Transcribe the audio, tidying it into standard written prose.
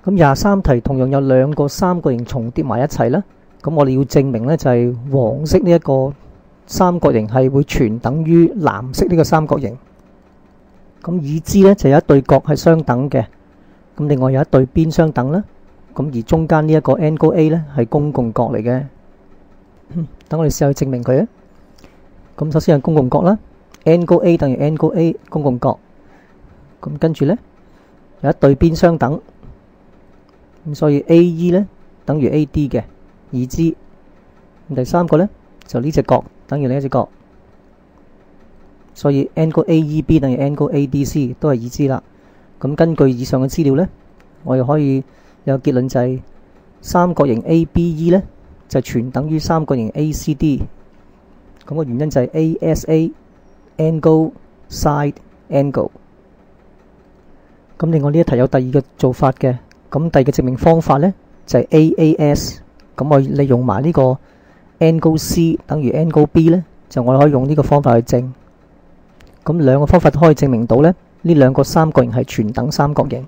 咁23題同樣有兩個三角形重疊埋一齊啦。咁我哋要證明呢，就係黃色呢一個三角形係會全等於藍色呢個三角形。咁已知呢，就有一對角係相等嘅，咁另外有一對邊相等啦。咁而中間呢一個 angle A 呢係公共角嚟嘅。等我哋試下去證明佢啊。咁首先係公共角啦，angle A 等於 angle A 公共角。咁跟住呢，有一對邊相等，咁所以 AE 呢等於 AD 嘅，已知。第三個呢，就呢隻角等於另一隻角，所以 angle AEB 等於 angle ADC 都係已知啦。咁根據以上嘅資料呢，我哋可以有結論就係三角形 ABE 呢就全等於三角形 ACD。咁個原因就係 ASA angle side angle。咁另外呢一題有第二個做法嘅，咁第二個證明方法呢就係 AAS。咁我利用埋呢個 angle C 等於 angle B 呢，就我可以用呢個方法去證。咁兩個方法都可以證明到呢，呢兩個三角形係全等三角形。